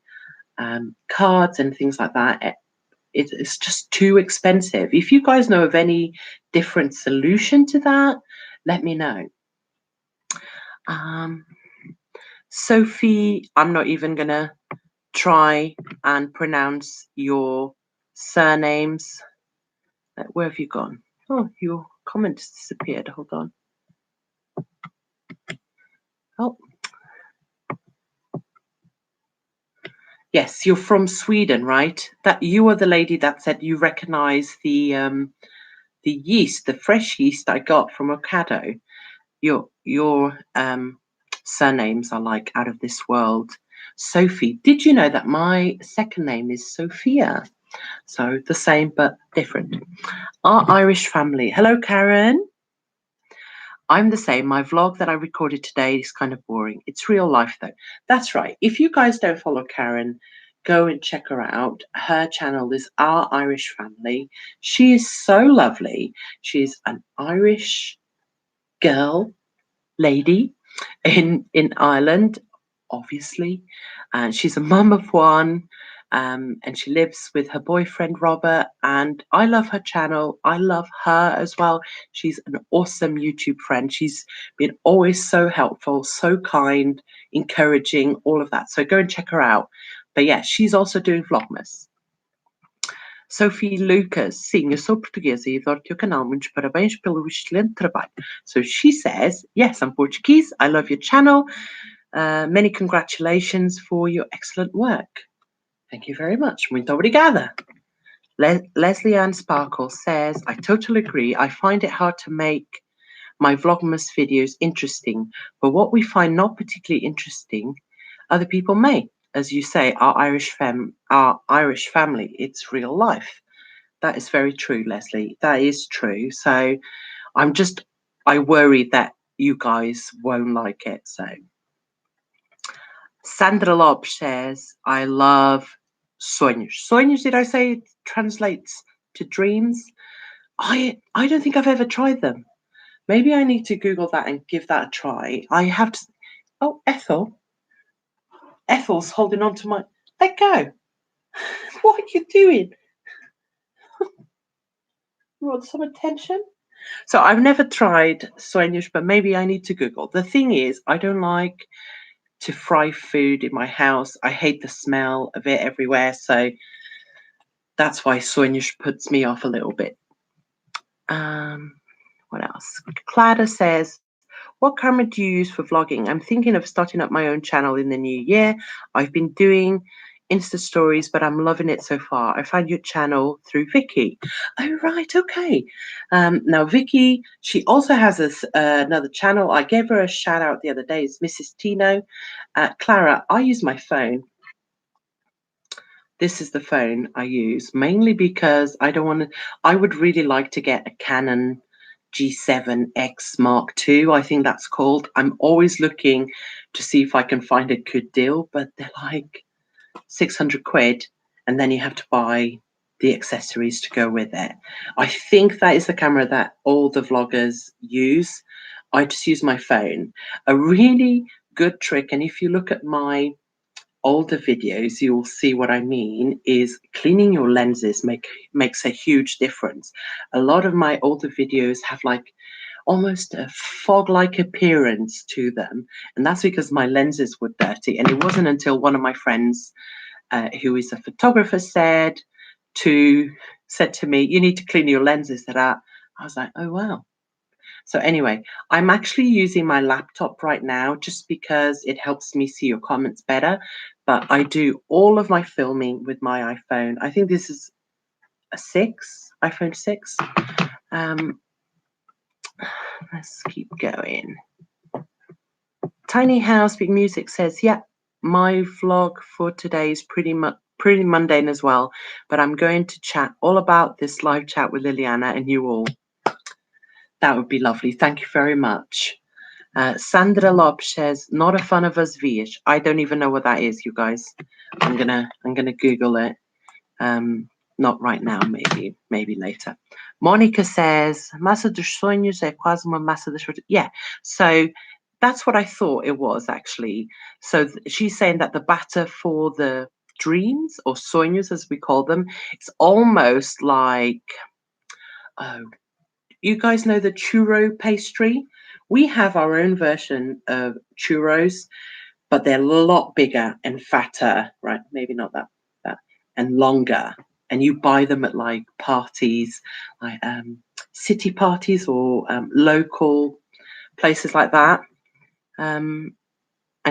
cards and things like that. It's just too expensive. If you guys know of any different solution to that, let me know. Sophie, I'm not even gonna try and pronounce your surnames. Where have you gone? Oh, your comment has disappeared. Hold on. Oh, yes, you're from Sweden, right? That you are the lady that said you recognize the yeast, the fresh yeast I got from Ocado. Your surnames are like out of this world. Sophie, did you know that my second name is Sophia? So the same but different. Our Irish family. Hello, Karen. I'm the same. My vlog that I recorded today is kind of boring. It's real life though. That's right. If you guys don't follow Karen, go and check her out. Her channel is Our Irish Family. She is so lovely. She's an Irish girl, lady in Ireland, obviously. And she's a mum of one. And she lives with her boyfriend Robert, and I love her channel. I love her as well. She's an awesome YouTube friend. She's been always so helpful, so kind, encouraging, all of that. So go and check her out. But yeah, she's also doing Vlogmas. Sophie Lucas, sim, eu sou portuguesa e adoro o teu canal. Muitos parabéns pelo excelente trabalho. So she says, yes, I'm Portuguese. I love your channel. Many congratulations for your excellent work. Thank you very much. Muito obrigada. Leslie Ann Sparkle says, I totally agree. I find it hard to make my Vlogmas videos interesting, but what we find not particularly interesting, other people may. As you say, our Irish family, it's real life. That is very true, Leslie. That is true. So I worry that you guys won't like it. So Sandra Lob says, I love sonhos. Sonhos, did I say it translates to dreams? I don't think I've ever tried them. Maybe I need to Google that and give that a try. I have to. Oh, Ethel. Ethel's holding on to my. Let go. What are you doing? You want some attention? So I've never tried sonhos, but maybe I need to Google. The thing is, I don't like to fry food in my house. I hate the smell of it everywhere. So that's why sonhos puts me off a little bit. What else? Clara says, what camera do you use for vlogging? I'm thinking of starting up my own channel in the new year. I've been doing Insta stories, but I'm loving it so far. I found your channel through Vicky. Oh, right. Okay. Now, Vicky, she also has another channel. I gave her a shout out the other day. It's Mrs. Tino. Clara, I use my phone. This is the phone I use, mainly because I would really like to get a Canon G7X Mark II, I think that's called. I'm always looking to see if I can find a good deal, but they're like 600 quid, and then you have to buy the accessories to go with it. I think that is the camera that all the vloggers use. I just use my phone. A really good trick, and if you look at my older videos, you'll see what I mean, is cleaning your lenses makes a huge difference. A lot of my older videos have like almost a fog-like appearance to them, and that's because my lenses were dirty. And it wasn't until one of my friends, who is a photographer, said to me, you need to clean your lenses. I was like, oh wow. So anyway, I'm actually using my laptop right now just because it helps me see your comments better. But I do all of my filming with my iPhone. I think this is a iPhone 6. Let's keep going. Tiny House Big Music says, yeah, my vlog for today is pretty much pretty mundane as well, but I'm going to chat all about this live chat with Liliana and you all. That would be lovely. Thank you very much. Sandra Lopes says, not a fan of as vias. I don't even know what that is, you guys. I'm gonna Google it. Not right now, maybe later. Monica says, massa dos sonhos é quase uma massa das... Yeah, so that's what I thought it was, actually. So she's saying that the batter for the dreams, or sonhos as we call them, it's almost like, oh, you guys know the churro pastry? We have our own version of churros, but they're a lot bigger and fatter, right? Maybe not that, and longer. And you buy them at like parties, like city parties or local places like that. And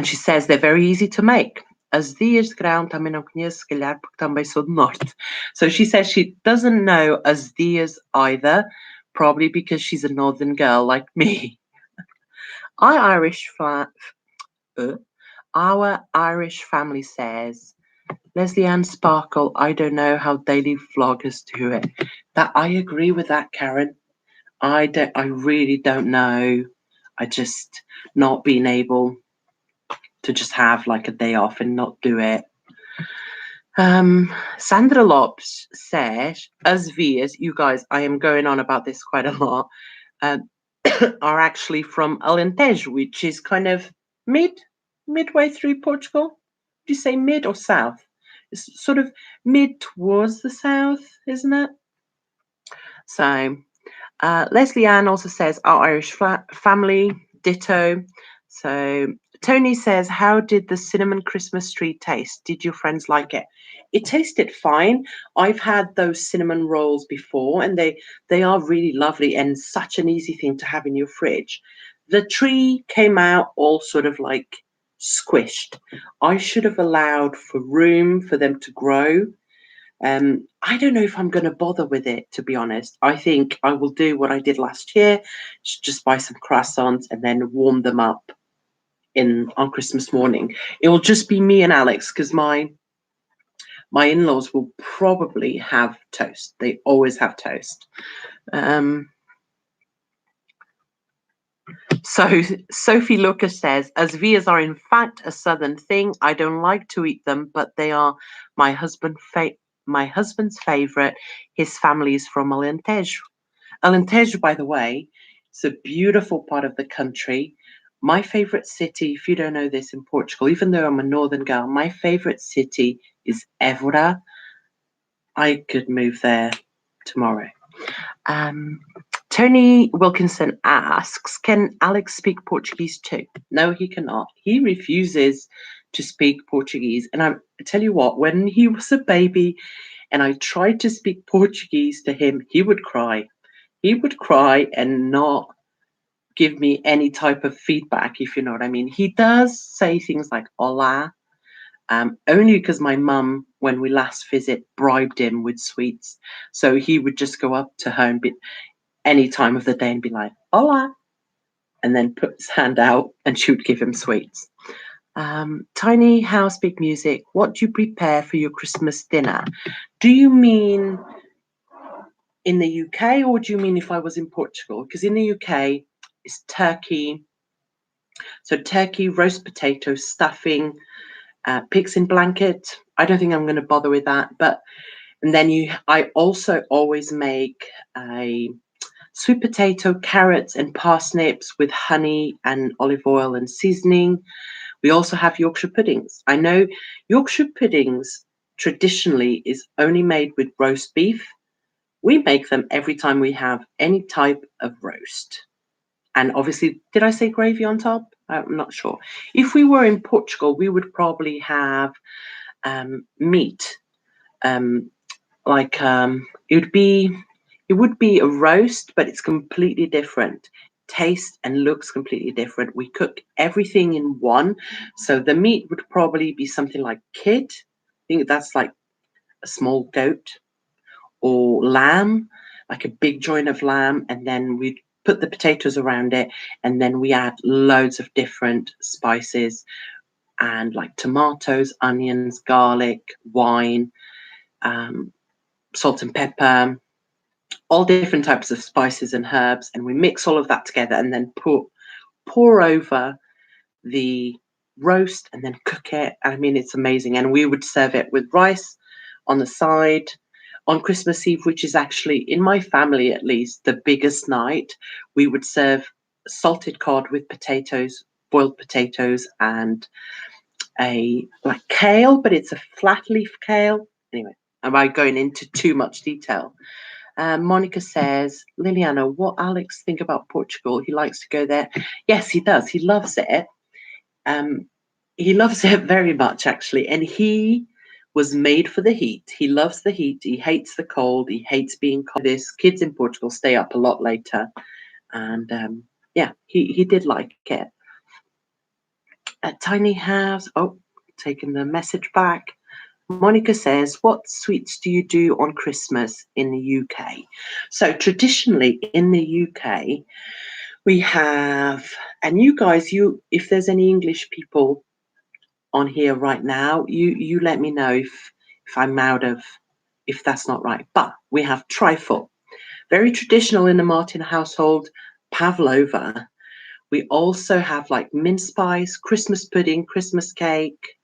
she says they're very easy to make. As dias de grão também não conheço, se calhar porque também sou do norte. So she says she doesn't know as dias either, probably because she's a northern girl like me. Our Irish family says, Leslie Ann Sparkle, I don't know how daily vloggers do it. That I agree with that, Karen. I really don't know. I just not being able to just have like a day off and not do it. Sandra Lopes says, as vias, you guys, I am going on about this quite a lot, are actually from Alentejo, which is kind of midway through Portugal. Do you say mid or south? It's sort of mid towards the south, isn't it? So Leslie Ann also says, our Irish family, ditto. So Tony says, how did the cinnamon Christmas tree taste? Did your friends like it? It tasted fine. I've had those cinnamon rolls before, and they are really lovely and such an easy thing to have in your fridge. The tree came out all sort of like squished. I should have allowed for room for them to grow. I don't know if I'm going to bother with it, to be honest. I think I will do what I did last year, just buy some croissants and then warm them up on Christmas morning. It will just be me and Alex, because my in-laws will probably have toast. They always have toast. So Sophie Lucas says, as vias are in fact a southern thing, I don't like to eat them, but they are my husband's favorite. His family is from Alentejo. Alentejo, by the way, it's a beautiful part of the country. My favorite city, if you don't know this, in Portugal, even though I'm a northern girl, my favorite city is Évora. I could move there tomorrow. Tony Wilkinson asks, can Alex speak Portuguese too? No, he cannot. He refuses to speak Portuguese. And I tell you what, when he was a baby and I tried to speak Portuguese to him, he would cry. He would cry and not give me any type of feedback, if you know what I mean. He does say things like hola, only because my mum, when we last visit, bribed him with sweets. So he would just go up to her and be any time of the day and be like, hola, and then put his hand out and she would give him sweets. Tiny House Big Music, what do you prepare for your Christmas dinner? Do you mean in the UK, or do you mean if I was in Portugal? Because in the UK, it's turkey. So turkey, roast potato, stuffing, pigs in blanket. I don't think I'm going to bother with that. And then I also always make a sweet potato, carrots, and parsnips with honey and olive oil and seasoning. We also have Yorkshire puddings. I know Yorkshire puddings traditionally is only made with roast beef. We make them every time we have any type of roast. And obviously, did I say gravy on top? I'm not sure. If we were in Portugal, we would probably have meat. It would be a roast, but it's completely different. Taste and looks completely different. We cook everything in one. So the meat would probably be something like kid. I think that's like a small goat, or lamb, like a big joint of lamb. And then we'd put the potatoes around it. And then we add loads of different spices. and like tomatoes, onions, garlic, wine, salt and pepper, all different types of spices and herbs, and we mix all of that together and then pour over the roast and then cook it. I mean, it's amazing. And we would serve it with rice on the side on Christmas Eve, which is actually, in my family at least, the biggest night. We would serve salted cod with potatoes, boiled potatoes, and a like kale, but it's a flat leaf kale. Anyway, am I going into too much detail? Monica says, Liliana, what Alex think about Portugal? He likes to go there. Yes, he does. He loves it. He loves it very much, actually. And he was made for the heat. He loves the heat. He hates the cold. He hates being cold. This kids in Portugal stay up a lot later. And yeah, he did like it. A tiny house. Oh, taking the message back. Monica says, what sweets do you do on Christmas in the UK? So traditionally in the UK, we have, and you guys, if there's any English people on here right now, you let me know if I'm out of, if that's not right. But we have trifle, very traditional in the Martin household, pavlova. We also have like mince pies, Christmas pudding, Christmas cake.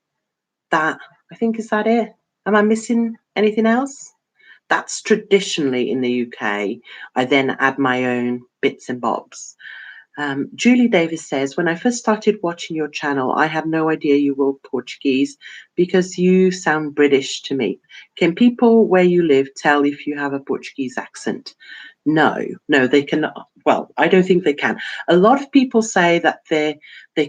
That, I think, is that it? Am I missing anything else? That's traditionally in the UK. I then add my own bits and bobs. Julie Davis says, when I first started watching your channel, I had no idea you were Portuguese because you sound British to me. Can people where you live tell if you have a Portuguese accent? No, they cannot. Well, I don't think they can. A lot of people say that they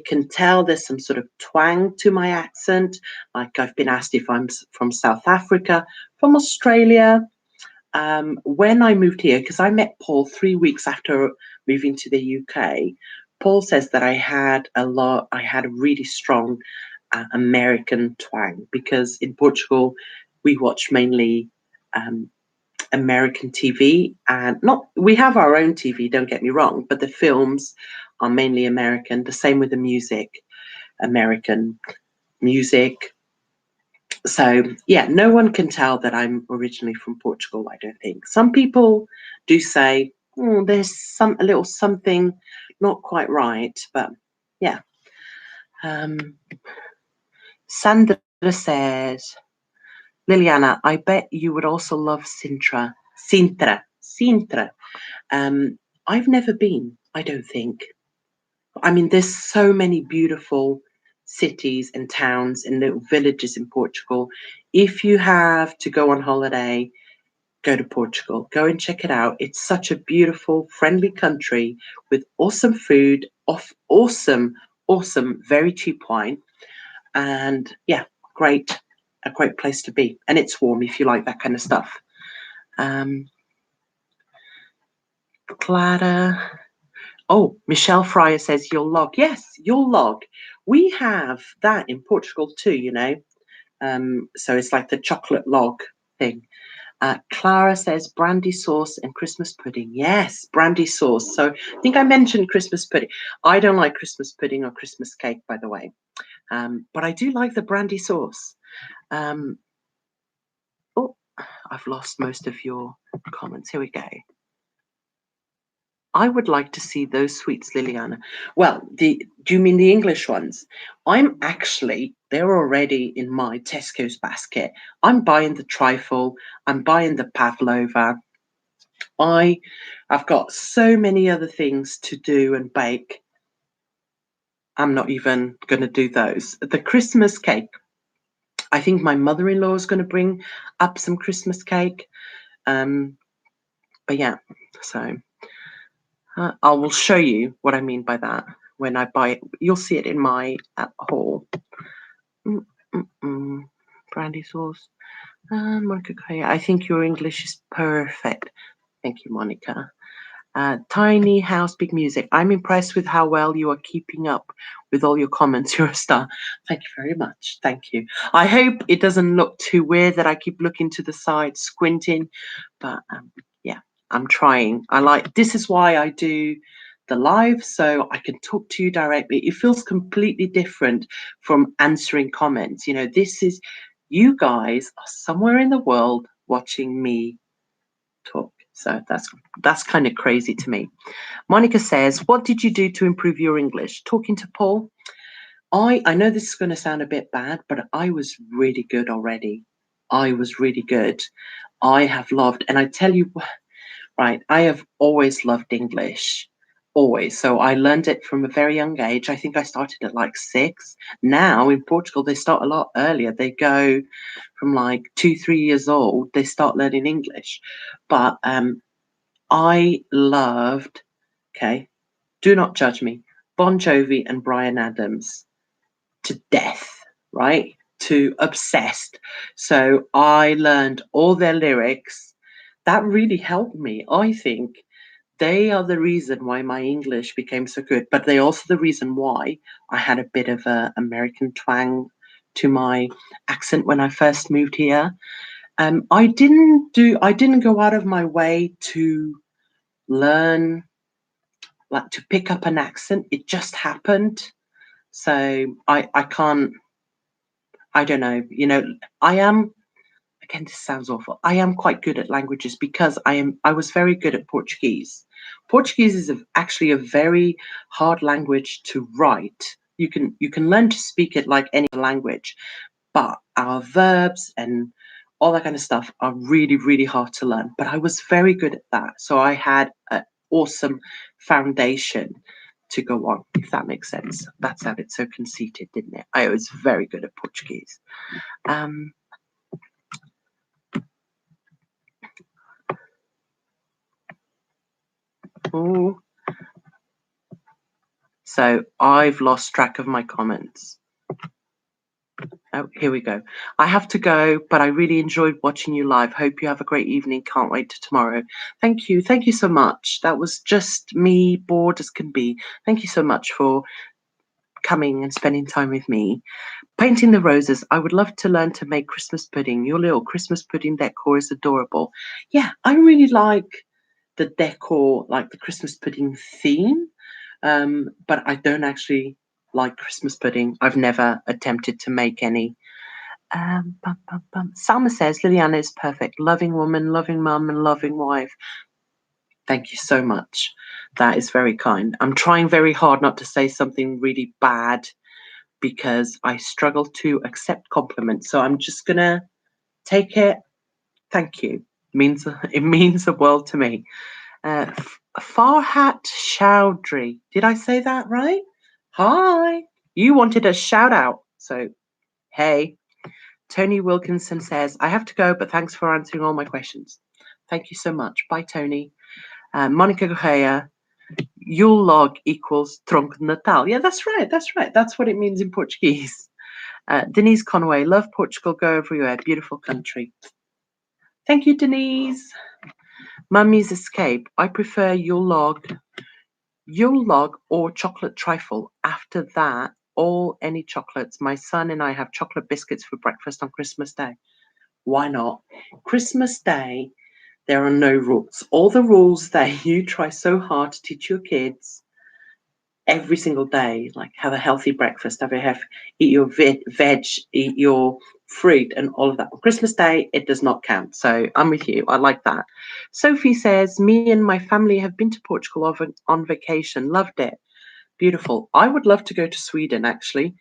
can tell there's some sort of twang to my accent. Like I've been asked if I'm from South Africa, from Australia. When I moved here, because I met Paul 3 weeks after moving to the UK, Paul says that I had a really strong American twang, because in Portugal we watch mainly American TV, and we have our own TV, don't get me wrong, but the films are mainly American. The same with the music, American music. So yeah, no one can tell that I'm originally from Portugal, I don't think. Some people do say, there's a little something not quite right, but yeah. Sandra says, Liliana, I bet you would also love Sintra. I've never been, I don't think. I mean, there's so many beautiful cities and towns and little villages in Portugal. If you have to go on holiday, go to Portugal. Go and check it out. It's such a beautiful, friendly country with awesome food, awesome, very cheap wine. And yeah, a great place to be. And it's warm if you like that kind of stuff. Clara. Oh, Michelle Fryer says you'll log. Yes, you'll log. We have that in Portugal too, you know. So it's like the chocolate log thing. Clara says brandy sauce and Christmas pudding. Yes, brandy sauce. So I think I mentioned Christmas pudding. I don't like Christmas pudding or Christmas cake, by the way. But I do like the brandy sauce. Oh, I've lost most of your comments. Here we go. I would like to see those sweets, Liliana. Well, do you mean the English ones? They're already in my Tesco's basket. I'm buying the trifle. I'm buying the pavlova. I've got so many other things to do and bake. I'm not even going to do those. The Christmas cake, I think my mother-in-law is going to bring up some Christmas cake. But yeah, so I will show you what I mean by that when I buy it. You'll see it in my haul. Brandy sauce. Monica, I think your English is perfect. Thank you, Monica. Tiny house, big music. I'm impressed with how well you are keeping up with all your comments. You're a star. Thank you very much. Thank you. I hope it doesn't look too weird that I keep looking to the side, squinting. But yeah, I'm trying. This is why I do the live so I can talk to you directly. It feels completely different from answering comments. You know, this is, you guys are somewhere in the world watching me talk. So that's kind of crazy to me. Monica says, what did you do to improve your English? Talking to Paul. I know this is going to sound a bit bad, but I was really good already. I was really good. I have loved, and I tell you, right, I have always loved English, always. So I learned it from a very young age. I think I started at like 6. Now in Portugal, they start a lot earlier. They go from like 2, 3 years old. They start learning English. But I loved, okay, do not judge me, Bon Jovi and Bryan Adams to death, right? To obsessed. So I learned all their lyrics. That really helped me. I think they are the reason why my English became so good, but they also the reason why I had a bit of a American twang to my accent when I first moved here. I didn't go out of my way to learn, like to pick up an accent. It just happened. So I can't, I don't know, you know, I am, again, this sounds awful. I am quite good at languages because I was very good at Portuguese. Portuguese is actually a very hard language to write. You can learn to speak it like any language, but our verbs and all that kind of stuff are really, really hard to learn. But I was very good at that. So I had an awesome foundation to go on, if that makes sense. That sounded so conceited, didn't it? I was very good at Portuguese. Oh, so I've lost track of my comments. Oh, here we go. I have to go, but I really enjoyed watching you live. Hope you have a great evening. Can't wait to tomorrow. Thank you. Thank you so much. That was just me, bored as can be. Thank you so much for coming and spending time with me. Painting the roses. I would love to learn to make Christmas pudding. Your little Christmas pudding decor is adorable. Yeah, I really like the decor, like the Christmas pudding theme. But I don't actually like Christmas pudding. I've never attempted to make any. Salma says, Liliana is perfect. Loving woman, loving mum, and loving wife. Thank you so much. That is very kind. I'm trying very hard not to say something really bad because I struggle to accept compliments. So I'm just going to take it. Thank you. It means the world to me. Farhat Chowdhury. Did I say that right? Hi. You wanted a shout out. So, hey. Tony Wilkinson says, I have to go, but thanks for answering all my questions. Thank you so much. Bye, Tony. Monica Correa, Yule log equals tronco de Natal. Yeah, that's right. That's right. That's what it means in Portuguese. Denise Conway, love Portugal, go everywhere. Beautiful country. Thank you, Denise. Mummy's Escape. I prefer Yule log or chocolate trifle. After that, any chocolates. My son and I have chocolate biscuits for breakfast on Christmas Day. Why not? Christmas Day, there are no rules. All the rules that you try so hard to teach your kids every single day, like have a healthy breakfast, eat your veg, eat your fruit and all of that. On Christmas Day, it does not count. So I'm with you. I like that. Sophie says, me and my family have been to Portugal on vacation. Loved it. Beautiful. I would love to go to Sweden, actually.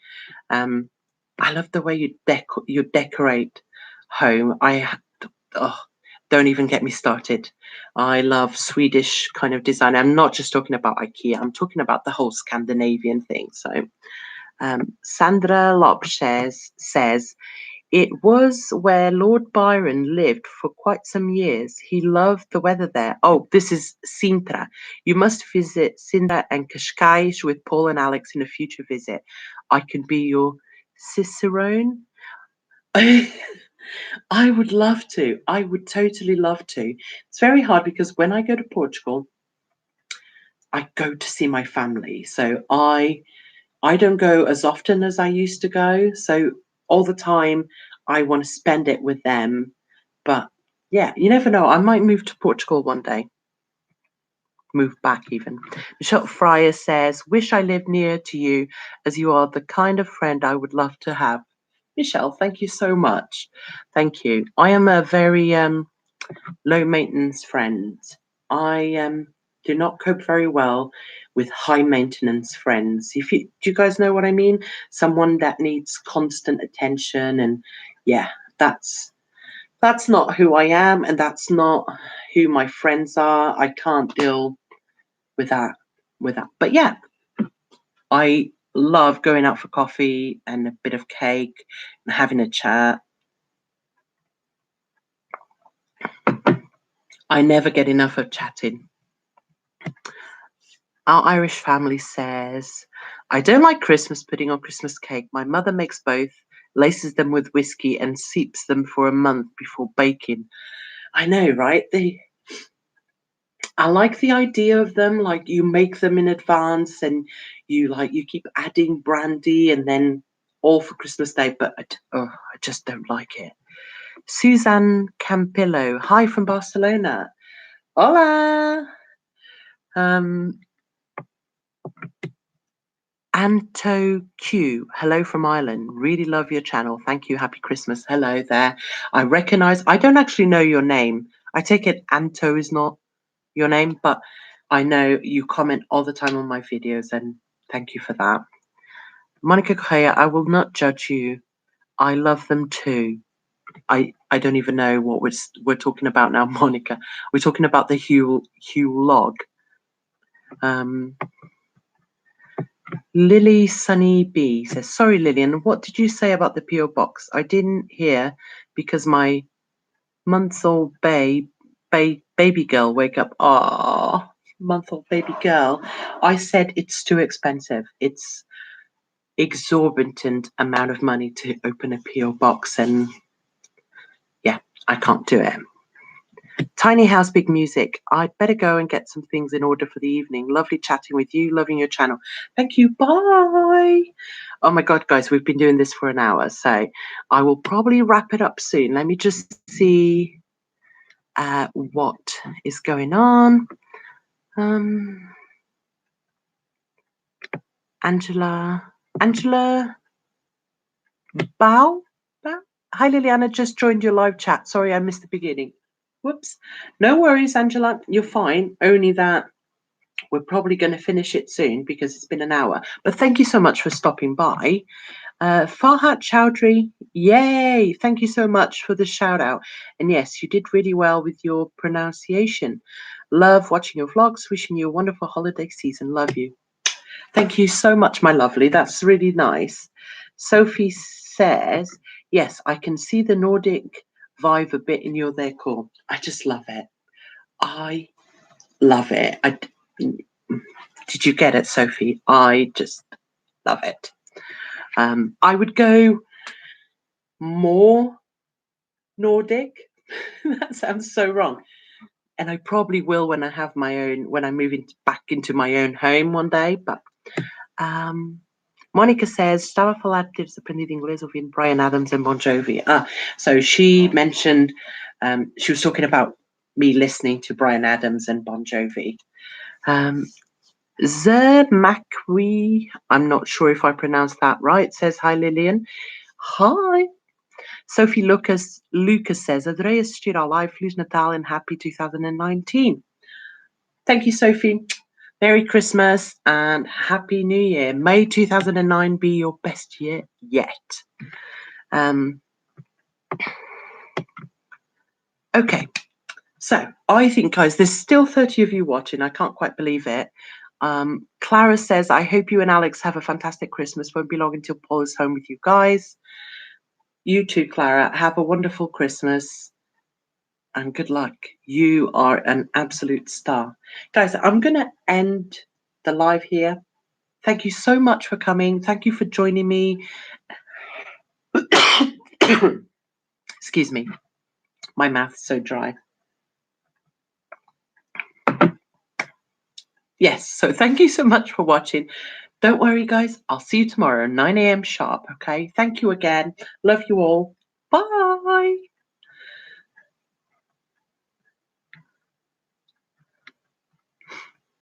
I love the way you decorate home. Don't even get me started. I love Swedish kind of design. I'm not just talking about IKEA. I'm talking about the whole Scandinavian thing. So Sandra Lopes says, it was where Lord Byron lived for quite some years. He loved the weather there. Oh, this is Sintra. You must visit Sintra and Cascais with Paul and Alex in a future visit. I can be your cicerone. I would love to. I would totally love to. It's very hard because when I go to Portugal, I go to see my family. So I don't go as often as I used to go. So all the time I want to spend it with them. But yeah, you never know. I might move to Portugal one day. move back even. Michelle Fryer says, wish I lived near to you as you are the kind of friend I would love to have. Michelle, thank you so much. Thank you. I am a very low maintenance friend. I do not cope very well with high maintenance friends. Do you guys know what I mean? Someone that needs constant attention, and yeah, that's not who I am, and that's not who my friends are. I can't deal with that. But yeah, I love going out for coffee and a bit of cake and having a chat. I never get enough of chatting. Our Irish family says, I don't like Christmas pudding or Christmas cake. My mother makes both, laces them with whiskey and seeps them for a month before baking. I know, right? I like the idea of them, like you make them in advance and you keep adding brandy and then all for Christmas Day, but I just don't like it. Suzanne Campillo, hi from Barcelona. Hola. Anto Q, hello from Ireland. Really love your channel. Thank you. Happy Christmas. Hello there. I don't actually know your name. I take it Anto is not your name, but I know you comment all the time on my videos, and thank you for that. Monica Correa, I will not judge you. I love them too. I don't even know what we're talking about now, Monica. We're talking about the Hugh log. Lily Sunny B says, sorry, Lillian, what did you say about the PO box? I didn't hear because my month-old baby girl wake up. Ah, month-old baby girl. I said it's too expensive. It's exorbitant amount of money to open a PO box, and yeah, I can't do it. Tiny House, Big Music. I'd better go and get some things in order for the evening. Lovely chatting with you. Loving your channel. Thank you. Bye. Oh my God, guys, we've been doing this for an hour, so I will probably wrap it up soon. Let me just see what is going on. Angela Bow. Hi, Liliana. Just joined your live chat. Sorry, I missed the beginning. Whoops. No worries, Angela. You're fine. Only that we're probably going to finish it soon because it's been an hour. But thank you so much for stopping by. Farhat Chowdhury, yay! Thank you so much for the shout out. And yes, you did really well with your pronunciation. Love watching your vlogs. Wishing you a wonderful holiday season. Love you. Thank you so much, my lovely. That's really nice. Sophie says, yes, I can see the Nordic vibe a bit in your decor. I just love it. I love it. Did you get it, Sophie? I just love it. I would go more Nordic. That sounds so wrong. And I probably will when I have my own, when I move back into my own home one day. But Monica says, estava a falar de teres aprendido inglês ouvindo Bryan Adams and Bon Jovi. So she mentioned, she was talking about me listening to Bryan Adams and Bon Jovi. Zer Macwi, I'm not sure if I pronounced that right, says, hi, Lillian. Hi. Sophie Lucas says, adorei assistir ao live. Feliz Natal and happy 2019. Thank you, Sophie. Merry Christmas and Happy New Year. May 2009 be your best year yet. Okay, so I think, guys, there's still 30 of you watching. I can't quite believe it. Clara says, I hope you and Alex have a fantastic Christmas. Won't be long until Paul is home with you guys. You too, Clara. Have a wonderful Christmas. And good luck. You are an absolute star. Guys, I'm going to end the live here. Thank you so much for coming. Thank you for joining me. Excuse me. My mouth's so dry. Yes, so thank you so much for watching. Don't worry, guys. I'll see you tomorrow, 9 a.m. sharp, okay? Thank you again. Love you all. Bye.